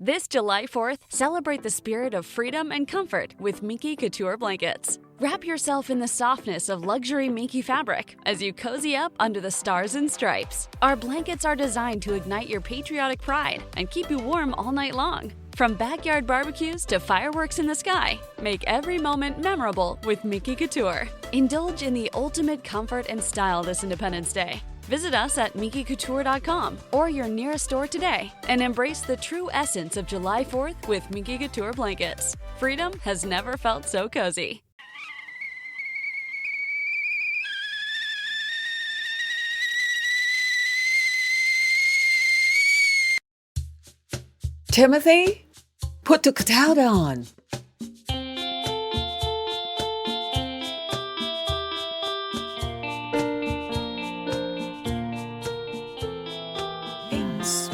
This July 4th, celebrate the spirit of freedom and comfort with Minky Couture blankets. Wrap yourself in the softness of luxury Minky fabric as you cozy up under the stars and stripes. Our blankets are designed to ignite your patriotic pride and keep you warm all night long. From backyard barbecues to fireworks in the sky, make every moment memorable with Minky Couture. Indulge in the ultimate comfort and style this Independence Day. Visit us at minkycouture.com or your nearest store today and embrace the true essence of July 4th with Minky Couture blankets. Freedom has never felt so cozy. Timothy, put the kettle on.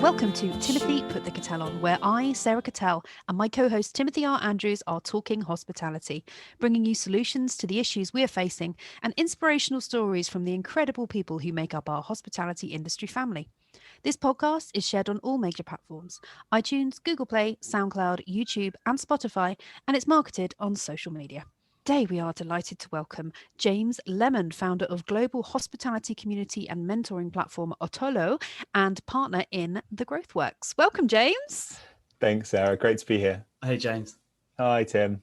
Welcome to Timothy Put the Kettel on, where I, Sarah Kettel, and my co-host Timothy R. Andrews are talking hospitality, bringing you solutions to the issues we are facing and inspirational stories from the incredible people who make up our hospitality industry family. This podcast is shared on all major platforms: iTunes, Google Play, SoundCloud, YouTube, and Spotify, and it's marketed on social media. Today, we are delighted to welcome James Lemon, founder of global hospitality community and mentoring platform Otolo and partner in The Growth Works. Welcome, James. Thanks, Sarah. Great to be here. Hey, James. Hi, Tim.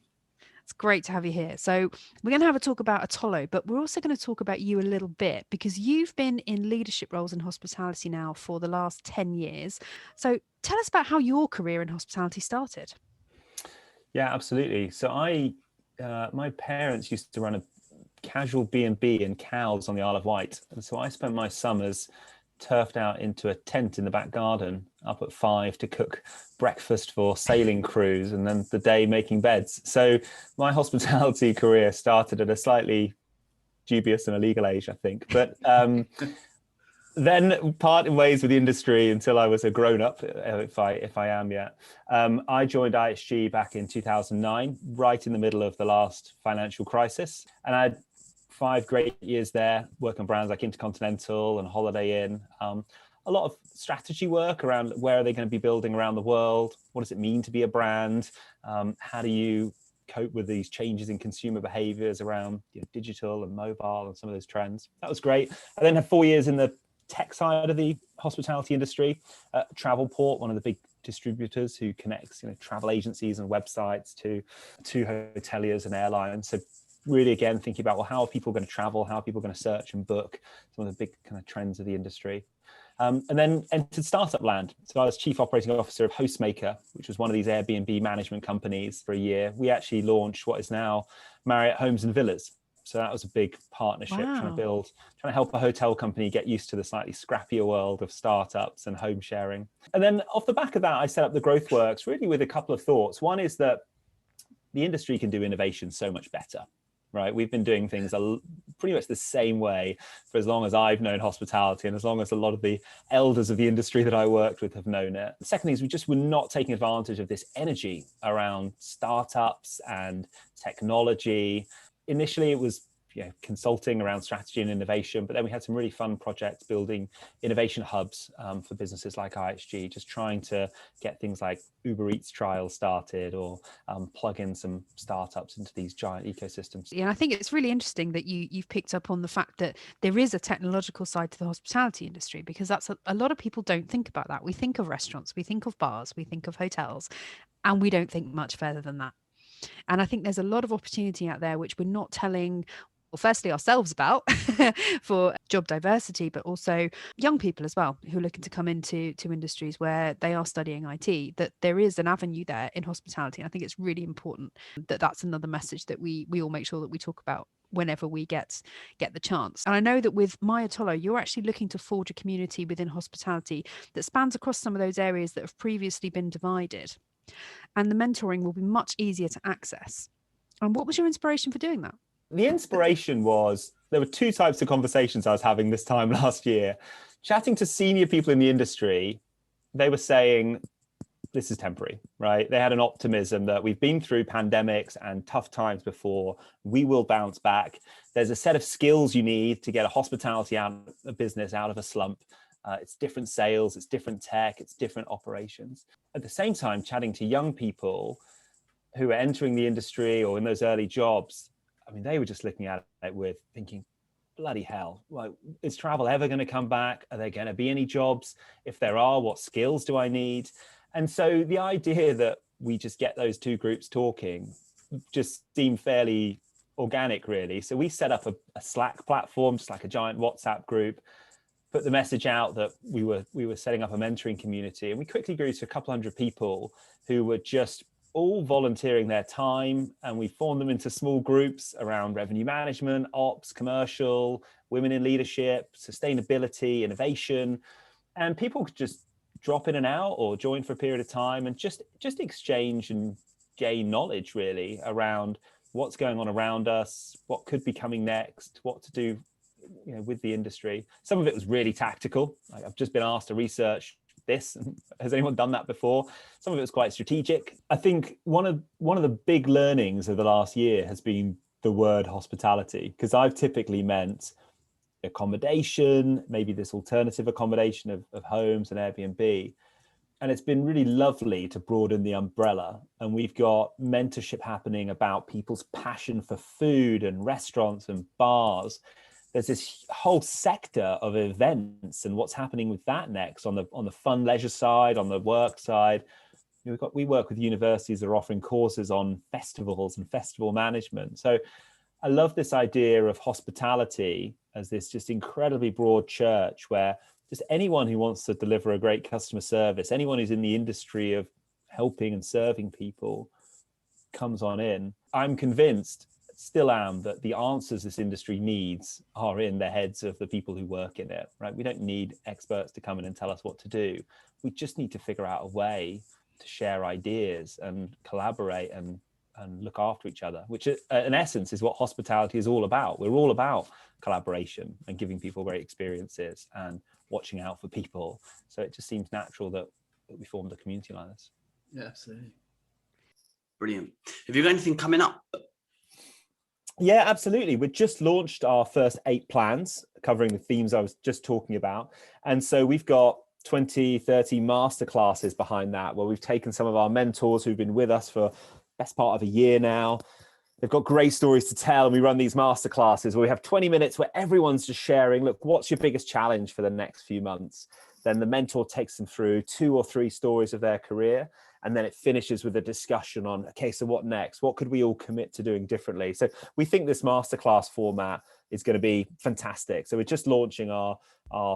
It's great to have you here. So we're going to have a talk about Otolo, but we're also going to talk about you a little bit because you've been in leadership roles in hospitality now for the last 10 years. So tell us about how your career in hospitality started. Yeah, absolutely. So my parents used to run a casual B&B in Cowes on the Isle of Wight. And so I spent my summers turfed out into a tent in the back garden up at 5 to cook breakfast for sailing crews and then the day making beds. So my hospitality career started at a slightly dubious and illegal age, I think. But then parted ways with the industry until I was a grown-up, if I am yet. I joined IHG back in 2009, right in the middle of the last financial crisis. And I had 5 great years there, working on brands like Intercontinental and Holiday Inn. A lot of strategy work around where are they going to be building around the world? What does it mean to be a brand? How do you cope with these changes in consumer behaviors around digital and mobile and some of those trends? That was great. I then had 4 years in the tech side of the hospitality industry, Travelport, one of the big distributors who connects travel agencies and websites to hoteliers and airlines. So really, again, thinking about, well, how are people going to travel? How are people going to search and book? Some of the big kind of trends of the industry. And then entered startup land. So I was chief operating officer of Hostmaker, which was one of these Airbnb management companies for a year. We actually launched what is now Marriott Homes and Villas. So that was a big partnership, trying to help a hotel company get used to the slightly scrappier world of startups and home sharing. And then off the back of that, I set up the Growth Works really with a couple of thoughts. One is that the industry can do innovation so much better, right? We've been doing things pretty much the same way for as long as I've known hospitality and as long as a lot of the elders of the industry that I worked with have known it. The second thing is we just were not taking advantage of this energy around startups and technology. Initially, it was consulting around strategy and innovation, but then we had some really fun projects building innovation hubs for businesses like IHG, just trying to get things like Uber Eats trials started or plug in some startups into these giant ecosystems. Yeah, I think it's really interesting that you've picked up on the fact that there is a technological side to the hospitality industry, because that's a lot of people don't think about that. We think of restaurants, we think of bars, we think of hotels, and we don't think much further than that. And I think there's a lot of opportunity out there which we're not telling, well, firstly ourselves about for job diversity, but also young people as well who are looking to come into industries where they are studying IT, that there is an avenue there in hospitality. And I think it's really important that that's another message that we all make sure that we talk about whenever we get the chance. And I know that with My Otolo, you're actually looking to forge a community within hospitality that spans across some of those areas that have previously been divided. And the mentoring will be much easier to access. And what was your inspiration for doing that? The inspiration was, there were 2 types of conversations I was having this time last year. Chatting to senior people in the industry, they were saying, this is temporary, right? They had an optimism that we've been through pandemics and tough times before. We will bounce back. There's a set of skills you need to get a hospitality business out of a slump. It's different sales, it's different tech, it's different operations. At the same time, chatting to young people who are entering the industry or in those early jobs, I mean, they were just looking at it with thinking, bloody hell, like, is travel ever going to come back? Are there going to be any jobs? If there are, what skills do I need? And so the idea that we just get those two groups talking just seemed fairly organic, really. So we set up a Slack platform, just like a giant WhatsApp group, put the message out that we were setting up a mentoring community, and we quickly grew to a couple hundred people who were just all volunteering their time, and we formed them into small groups around revenue management, ops, commercial, women in leadership, sustainability, innovation, and people could just drop in and out or join for a period of time and just exchange and gain knowledge, really, around what's going on around us, what could be coming next, what to do, you know, with the industry. Some of it was really tactical. Like, I've just been asked to research this. Has anyone done that before? Some of it was quite strategic. I think one of the big learnings of the last year has been the word hospitality, because I've typically meant accommodation, maybe this alternative accommodation of homes and Airbnb. And it's been really lovely to broaden the umbrella. And we've got mentorship happening about people's passion for food and restaurants and bars. There's this whole sector of events and what's happening with that next on the fun leisure side, on the work side. We work with universities that are offering courses on festivals and festival management. So I love this idea of hospitality as this just incredibly broad church where just anyone who wants to deliver a great customer service, anyone who's in the industry of helping and serving people comes on in. I'm convinced, still am, that the answers this industry needs are in the heads of the people who work in it, right? We don't need experts to come in and tell us what to do. We just need to figure out a way to share ideas and collaborate and look after each other, which in essence is what hospitality is all about. We're all about collaboration and giving people great experiences and watching out for people. So it just seems natural that we formed a community like this. Yeah, absolutely. Brilliant. Have you got anything coming up? Yeah, absolutely. We've just launched our first 8 plans covering the themes I was just talking about. And so we've got 20, 30 masterclasses behind that, where we've taken some of our mentors who've been with us for best part of a year now. They've got great stories to tell, and we run these masterclasses where we have 20 minutes where everyone's just sharing, look, what's your biggest challenge for the next few months? Then the mentor takes them through 2 or 3 stories of their career. And then it finishes with a discussion on, okay, so what next? What could we all commit to doing differently? So we think this masterclass format is going to be fantastic. So we're just launching our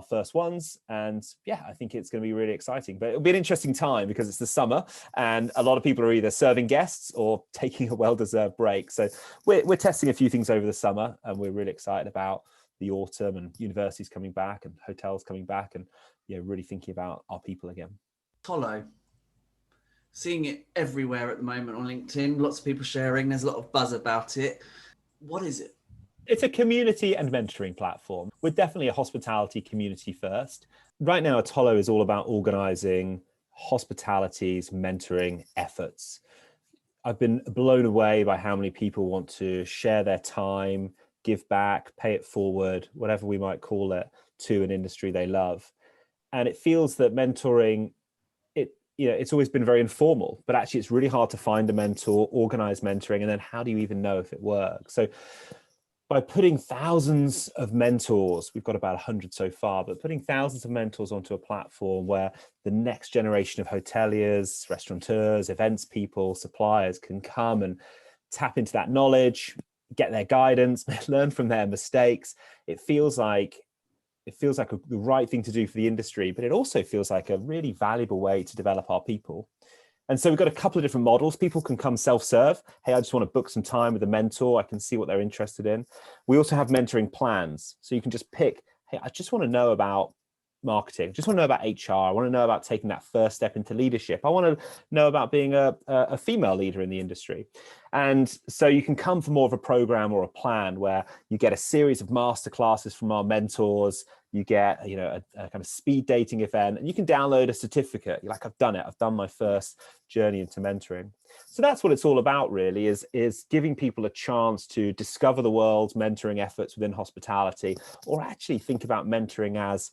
first ones. And yeah, I think it's going to be really exciting. But it'll be an interesting time because it's the summer and a lot of people are either serving guests or taking a well-deserved break. So we're testing a few things over the summer, and we're really excited about the autumn and universities coming back and hotels coming back, and really thinking about our people again. Otolo. Seeing it everywhere at the moment on LinkedIn, lots of people sharing, there's a lot of buzz about it. What is it? It's a community and mentoring platform. We're definitely a hospitality community first. Right now, Otolo is all about organizing hospitality's mentoring efforts. I've been blown away by how many people want to share their time, give back, pay it forward, whatever we might call it, to an industry they love. And it feels that mentoring, it's always been very informal, but actually it's really hard to find a mentor, organize mentoring, and then how do you even know if it works? So by putting thousands of mentors, we've got about 100 so far, but putting thousands of mentors onto a platform where the next generation of hoteliers, restaurateurs, events people, suppliers can come and tap into that knowledge, get their guidance, learn from their mistakes. It feels like the right thing to do for the industry, but it also feels like a really valuable way to develop our people. And so we've got a couple of different models. People can come self-serve. Hey, I just want to book some time with a mentor. I can see what they're interested in. We also have mentoring plans. So you can just pick, hey, I just want to know about marketing. I just want to know about HR. I want to know about taking that first step into leadership. I want to know about being a female leader in the industry. And so you can come for more of a program or a plan where you get a series of masterclasses from our mentors. You get, a kind of speed dating event, and you can download a certificate. You're like, I've done it. I've done my first journey into mentoring. So that's what it's all about, really, is giving people a chance to discover the world's mentoring efforts within hospitality, or actually think about mentoring as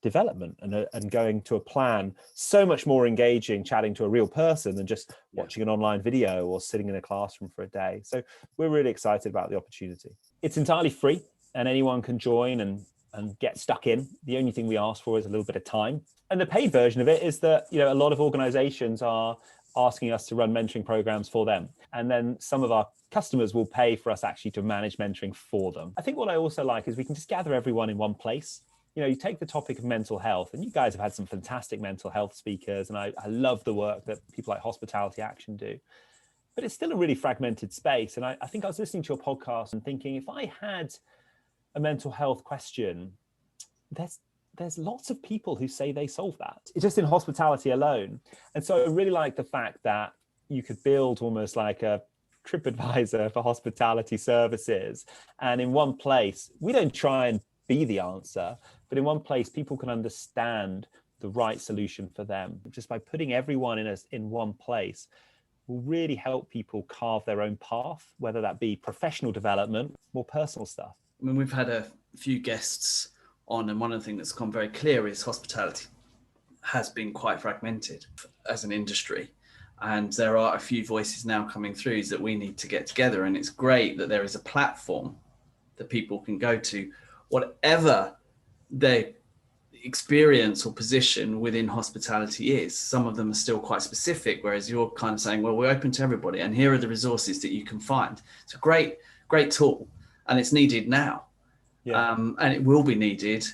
development and going to a plan, so much more engaging chatting to a real person than just watching an online video or sitting in a classroom for a day. So we're really excited about the opportunity. It's entirely free and anyone can join and get stuck in. The only thing we ask for is a little bit of time. And the paid version of it is that, a lot of organizations are asking us to run mentoring programs for them. And then some of our customers will pay for us actually to manage mentoring for them. I think what I also like is we can just gather everyone in one place. You take the topic of mental health, and you guys have had some fantastic mental health speakers, and I love the work that people like Hospitality Action do. But it's still a really fragmented space. And I think I was listening to your podcast and thinking, if I had a mental health question, there's lots of people who say they solve that. It's just in hospitality alone. And so I really like the fact that you could build almost like a TripAdvisor for hospitality services. And in one place, we don't try and be the answer, but in one place, people can understand the right solution for them. Just by putting everyone in one place will really help people carve their own path, whether that be professional development, more personal stuff. I mean, we've had a few guests on, and one of the things that's become very clear is hospitality has been quite fragmented as an industry. And there are a few voices now coming through that we need to get together. And it's great that there is a platform that people can go to, whatever their experience or position within hospitality is. Some of them are still quite specific, whereas you're kind of saying, well, we're open to everybody, and here are the resources that you can find. It's a great tool, and it's needed now. And it will be needed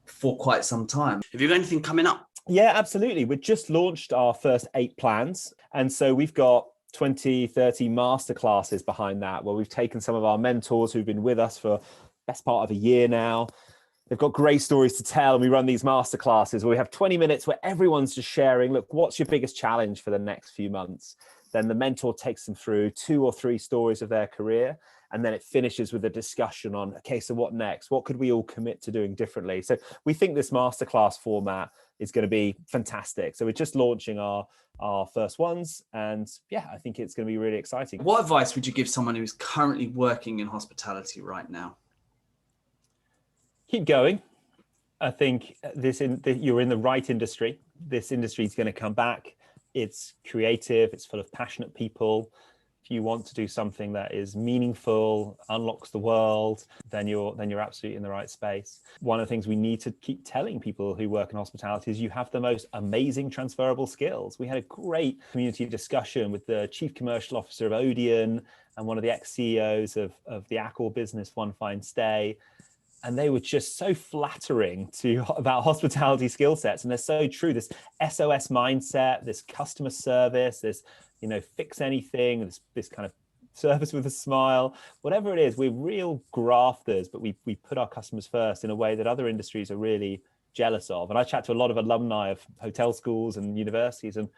for quite some time. Have you got anything coming up? Yeah, absolutely. We've just launched our first 8 plans. And so we've got 20, 30 masterclasses behind that, where we've taken some of our mentors who've been with us for best part of a year now. They've got great stories to tell. And we run these masterclasses where we have 20 minutes where everyone's just sharing, look, what's your biggest challenge for the next few months? Then the mentor takes them through 2 or 3 stories of their career. And then it finishes with a discussion on, okay, so what next? What could we all commit to doing differently? So we think this masterclass format is going to be fantastic. So we're just launching our first ones. And yeah, I think it's going to be really exciting. What advice would you give someone who's currently working in hospitality right now? Keep going. I think you're in the right industry. This industry is going to come back. It's creative. It's full of passionate people. If you want to do something that is meaningful, unlocks the world, then you're absolutely in the right space. One of the things we need to keep telling people who work in hospitality is you have the most amazing transferable skills. We had a great community discussion with the chief commercial officer of Odeon and one of the ex-CEOs of the Accor business, One Fine Stay. And they were just so flattering about hospitality skill sets. And they're so true. This SOS mindset, this customer service, this, fix anything, this kind of service with a smile, whatever it is, we're real grafters, but we put our customers first in a way that other industries are really jealous of. And I chat to a lot of alumni of hotel schools and universities, and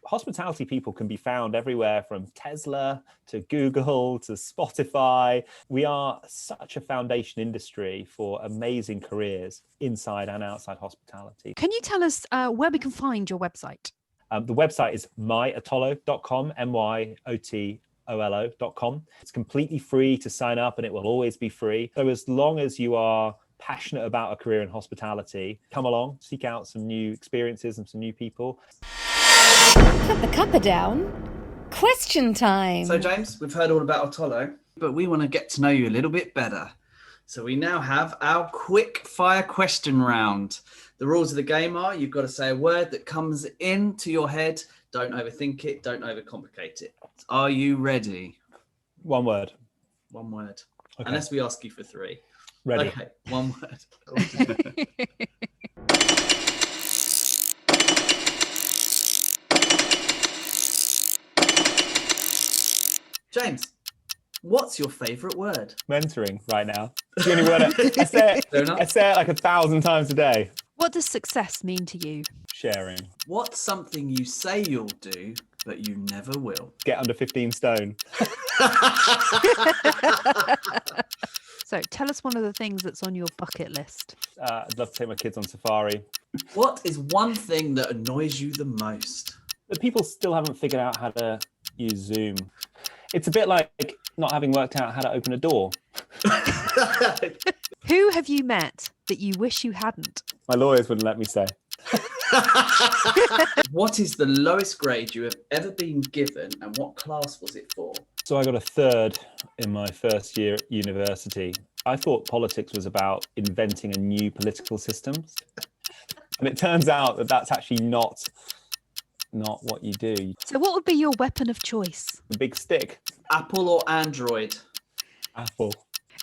hospitality people can be found everywhere from Tesla to Google to Spotify. We are such a foundation industry for amazing careers inside and outside hospitality. Can you tell us where we can find your website? The website is myotolo.com, myotolo.com. It's completely free to sign up and it will always be free. So as long as you are passionate about a career in hospitality, come along, seek out some new experiences and some new people. Put the cuppa down. Question time. So James, we've heard all about Otolo, but we want to get to know you a little bit better. So we now have our quick fire question round. The rules of the game are you've got to say a word that comes into your head. Don't overthink it. Don't overcomplicate it. Are you ready? One word. One word. Okay. Unless we ask you for 3. Ready. Okay, one word. James, what's your favourite word? Mentoring right now. It's the only word I say it like 1,000 times a day. What does success mean to you? Sharing. What's something you say you'll do, but you never will? Get under 15 stone. So tell us one of the things that's on your bucket list. I'd love to take my kids on safari. What is one thing that annoys you the most? But people still haven't figured out how to use Zoom. It's a bit like not having worked out how to open a door. Who have you met that you wish you hadn't? My lawyers wouldn't let me say. What is the lowest grade you have ever been given, and what class was it for? So I got a 3rd in my first year at university. I thought politics was about inventing a new political system. And it turns out that that's actually not what you do. So what would be your weapon of choice? The big stick. Apple or Android? Apple.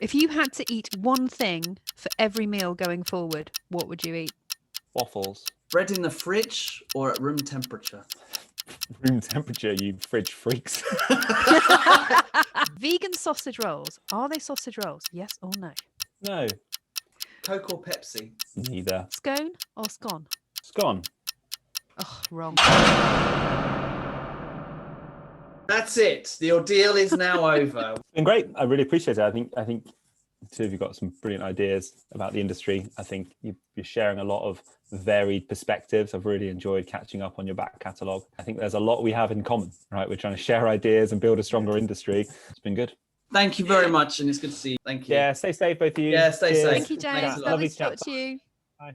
If you had to eat one thing for every meal going forward, what would you eat? Waffles. Bread in the fridge or at room temperature? Room temperature, you fridge freaks. Vegan sausage rolls. Are they sausage rolls? Yes or no? No. Coke or Pepsi? Neither. Scone or scone? Scone. Oh, wrong. That's it. The ordeal is now over. It's been great. I really appreciate it. I think two of you got some brilliant ideas about the industry. I think you're sharing a lot of varied perspectives. I've really enjoyed catching up on your back catalogue. I think there's a lot we have in common, right? We're trying to share ideas and build a stronger industry. It's been good. Thank you very much, and it's good to see you. Thank you. Yeah, stay safe, both of you. Yeah, stay safe. Thank you, James. Thanks a lot. Lovely to Lovely talk chat. to you. Bye.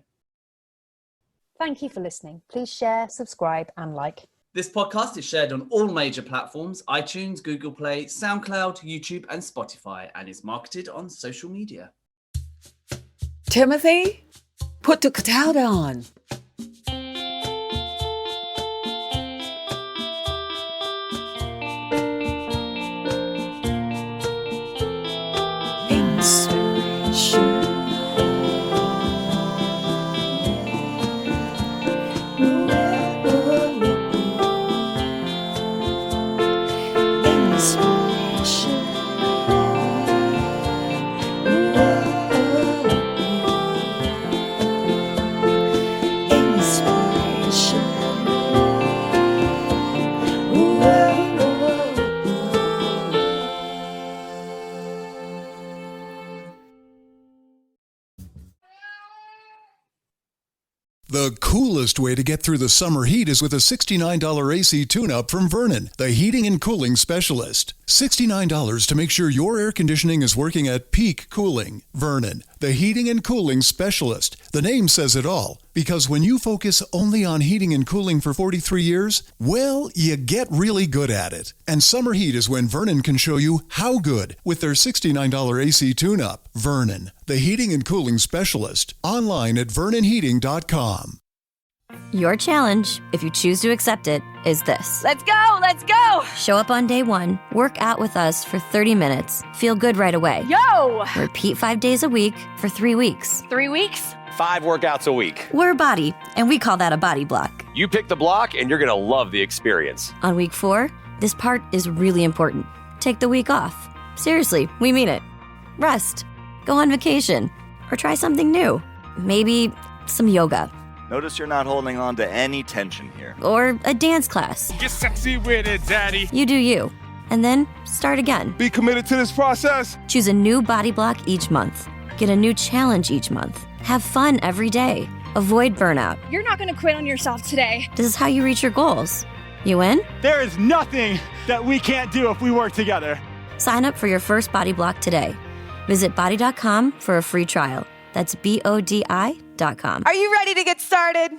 Thank you for listening. Please share, subscribe, and like. This podcast is shared on all major platforms: iTunes, Google Play, SoundCloud, YouTube, and Spotify, and is marketed on social media. Timothy, put the kettle on. The coolest way to get through the summer heat is with a $69 AC tune-up from Vernon, the heating and cooling specialist. $69 to make sure your air conditioning is working at peak cooling. Vernon, the heating and cooling specialist. The name says it all, because when you focus only on heating and cooling for 43 years, well, you get really good at it. And summer heat is when Vernon can show you how good with their $69 AC tune-up. Vernon, the heating and cooling specialist. Online at vernonheating.com. Your challenge, if you choose to accept it, is this. Let's go! Let's go! Show up on day 1, work out with us for 30 minutes, feel good right away. Yo! Repeat 5 days a week for 3 weeks. 3 weeks? 5 workouts a week. We're a body, and we call that a body block. You pick the block and you're going to love the experience. On week 4, this part is really important. Take the week off. Seriously, we mean it. Rest. Go on vacation. Or try something new. Maybe some yoga. Notice you're not holding on to any tension here. Or a dance class. Get sexy with it, daddy. You do you. And then start again. Be committed to this process. Choose a new body block each month. Get a new challenge each month. Have fun every day. Avoid burnout. You're not going to quit on yourself today. This is how you reach your goals. You in? There is nothing that we can't do if we work together. Sign up for your first body block today. Visit body.com for a free trial. That's BODI.com. Are you ready to get started?